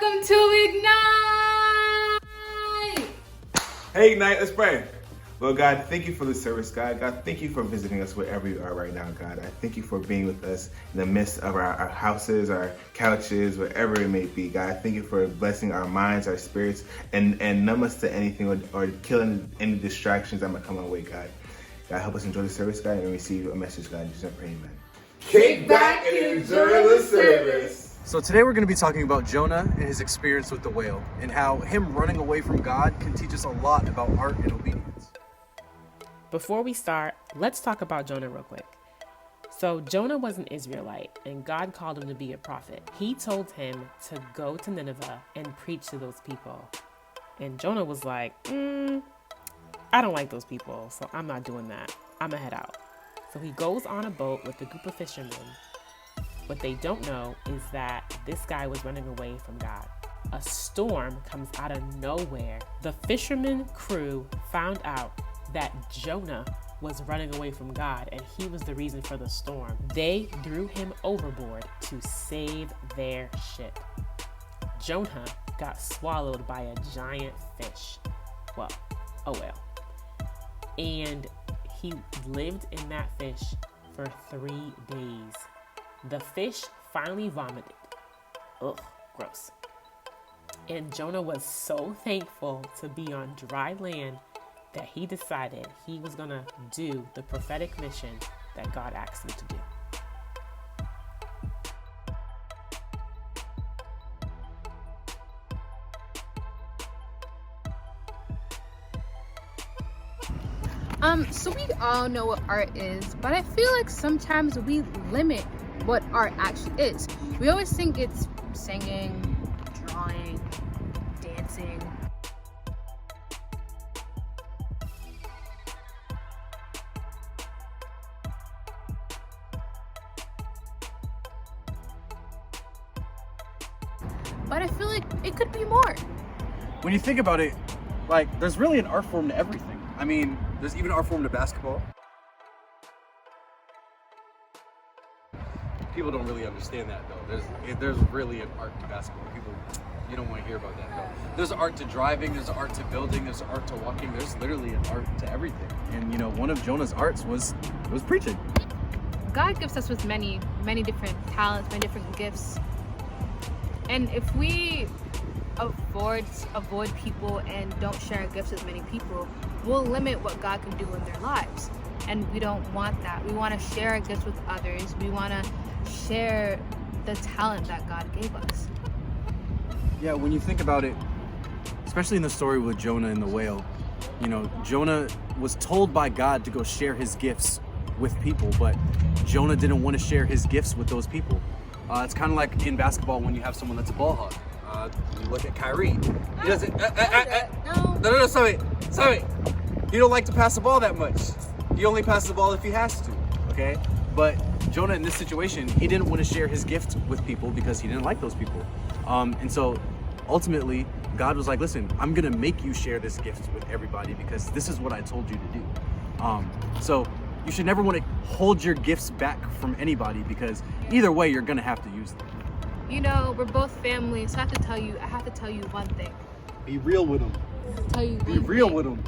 Welcome to Ignite! Hey, Ignite, let's pray. Lord God, thank you for the service, God. God, thank you for visiting us wherever you are right now, God. I thank you for being with us in the midst of our houses, our couches, wherever it may be, God. Thank you for blessing our minds, our spirits, and numb us to anything or killing any distractions that might come our way, God. God, help us enjoy the service, God, and receive a message, God. In Jesus' name, I pray, amen. Kick back and enjoy the service. So today we're going to be talking about Jonah and his experience with the whale, and how him running away from God can teach us a lot about art and obedience. Before we start, let's talk about Jonah real quick. So Jonah was an Israelite, and God called him to be a prophet. He told him to go to Nineveh and preach to those people. And Jonah was like, I don't like those people, so I'm not doing that. I'm gonna head out. So he goes on a boat with a group of fishermen. What they don't know is that this guy was running away from God. A storm comes out of nowhere. The fisherman crew found out that Jonah was running away from God, and he was the reason for the storm. They threw him overboard to save their ship. Jonah got swallowed by a giant fish. Well, a whale. And he lived in that fish for 3 days. The fish finally vomited. Ugh, gross. And Jonah was so thankful to be on dry land that he decided he was gonna do the prophetic mission that God asked him to do. So we all know what art is, but I feel like sometimes we limit what art actually is. We always think it's singing, drawing, dancing. But I feel like it could be more. When you think about it, like, there's really an art form to everything. I mean, there's even an art form to basketball. People don't really understand that, though. There's really an art to basketball. You don't want to hear about that, though. There's art to driving, there's art to building, there's art to walking, there's literally an art to everything. And, one of Jonah's arts was preaching. God gifts us with many different talents, many different gifts. And if we avoid people and don't share our gifts with many people, we'll limit what God can do in their lives. And we don't want that. We want to share our gifts with others. We want to share the talent that God gave us. Yeah, when you think about it, especially in the story with Jonah and the whale, Jonah was told by God to go share his gifts with people, but Jonah didn't want to share his gifts with those people. It's kind of like in basketball when you have someone that's a ball hog. You look at Kyrie. He doesn't. No, stop it. He don't like to pass the ball that much. He only passes the ball if he has to. Okay, but Jonah in this situation, he didn't want to share his gift with people because he didn't like those people. And so ultimately, God was like, "Listen, I'm gonna make you share this gift with everybody because this is what I told you to do." So you should never want to hold your gifts back from anybody because either way, you're gonna have to use them. We're both family, so I have to tell you one thing. Be real with them. Be real with them.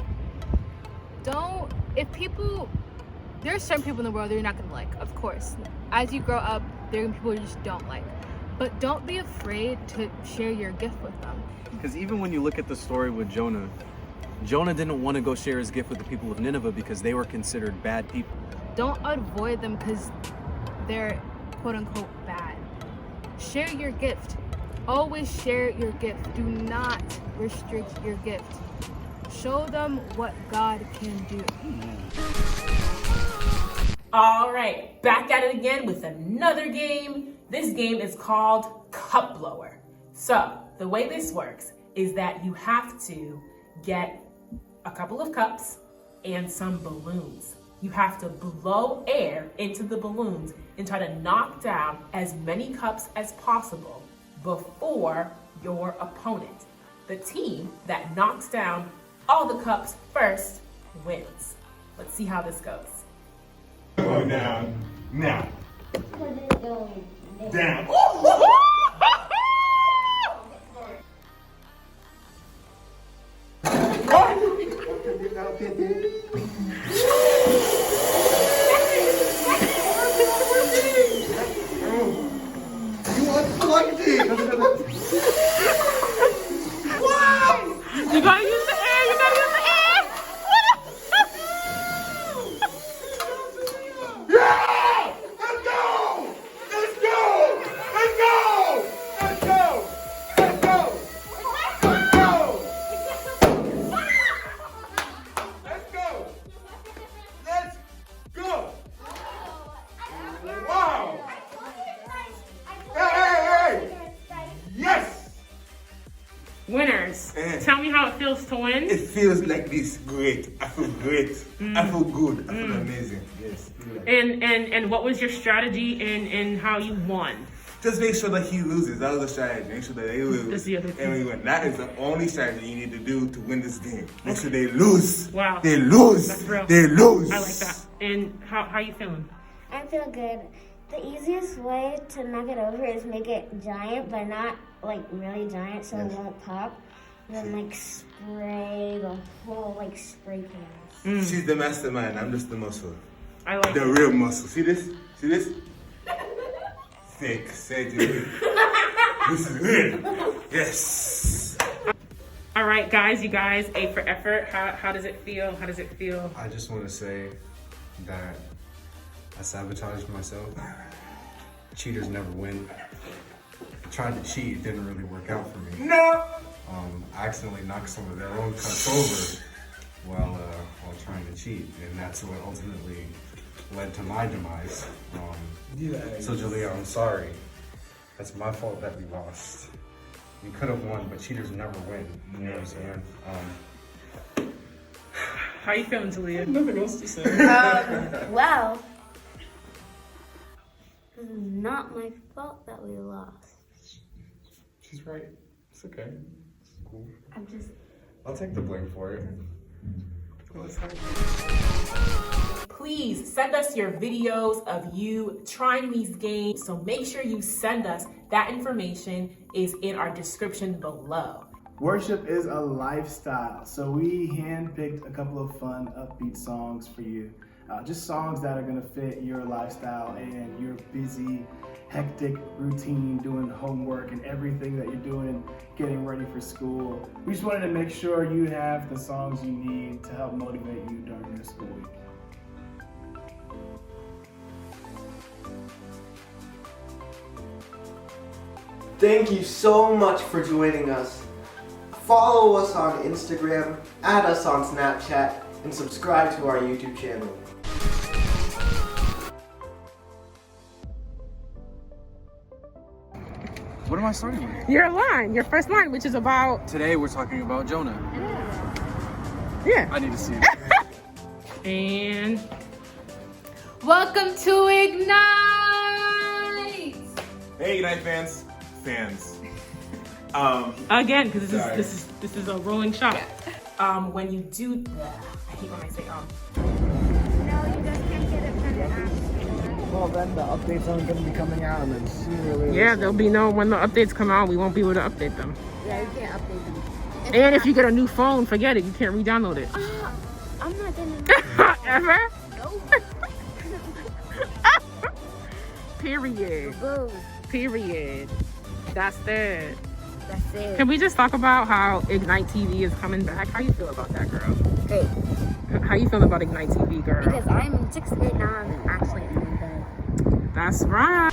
There are certain people in the world that you're not gonna like, of course. As you grow up, there are people you just don't like. But don't be afraid to share your gift with them. Because even when you look at the story with Jonah didn't want to go share his gift with the people of Nineveh because they were considered bad people. Don't avoid them because they're quote unquote bad. Share your gift. Always share your gift. Do not restrict your gift. Show them what God can do. All right, back at it again with another game. This game is called Cup Blower. So the way this works is that you have to get a couple of cups and some balloons. You have to blow air into the balloons and try to knock down as many cups as possible before your opponent. The team that knocks down all the cups first wins. Let's see how this goes. Going down now. Down. lucky. You gotta use the air. You gotta use the air. Yeah! Let's go! Let's go! Let's go! Let's go! Let's go! Let's go! Let's go! Let's go! Wow! Hey! Yes! Winners. Eh. Tell me how it feels to win. It feels like this. Great. I feel great. I feel good. I feel amazing. Yes. And what was your strategy in how you won? Just make sure that he loses. That was the strategy. Make sure that they lose. That's the other thing. And we win. That is the only strategy you need to do to win this game. Make sure they lose. Wow. They lose. That's real. They lose. I like that. And how you feeling? I feel good. The easiest way to knock it over is make it giant, but not like really giant so it won't pop. And then like spray the whole like spray can. She's the mastermind. I'm just the muscle. I like The it. real muscle. See this? See this? Thick. Say it to me. This is real. Yes. All right, guys. You guys, A for effort. How does it feel? How does it feel? I just want to say that I sabotaged myself. Cheaters never win. I tried to cheat, it didn't really work out for me. No. I accidentally knocked some of their own cuts over while trying to cheat, and that's what ultimately led to my demise. So Julia, I'm sorry. That's my fault that we lost. We could have won, but cheaters never win. You know what I'm saying? How you feeling, Talia? Nothing else to say. Well, it's not my fault that we lost. She's right. It's okay. It's cool. I'm just. I'll take the blame for it. Please send us your videos of you trying these games. So make sure you send us. That information is in our description below. Worship is a lifestyle, so we handpicked a couple of fun, upbeat songs for you. Just songs that are gonna fit your lifestyle and your busy, hectic routine, doing homework and everything that you're doing, getting ready for school. We just wanted to make sure you have the songs you need to help motivate you during your school week. Thank you so much for joining us. Follow us on Instagram, add us on Snapchat, and subscribe to our YouTube channel. What am I starting with? Your line, your first line, which is about. Today we're talking about Jonah. Yeah. I need to see it. And Welcome to Ignite! Hey, Ignite fans. again, because Sorry. this is a rolling shot. When you do that, I hate when I say No, you just can't get it from the app. Well, then the updates aren't going to be coming out, and then sooner or later. Yeah, there'll be no, when the updates come out, we won't be able to update them. Yeah, you can't update them. And if you get a new phone, forget it. You can't re-download it. I'm not gonna. Ever? Nope. Period. Boo. Period. That's it. That's it. Can we just talk about how Ignite TV is coming back? How you feel about that, girl? Great. How you feel about Ignite TV, girl? Because I'm in 6th grade now, I'm actually in 3rd grade. That's right.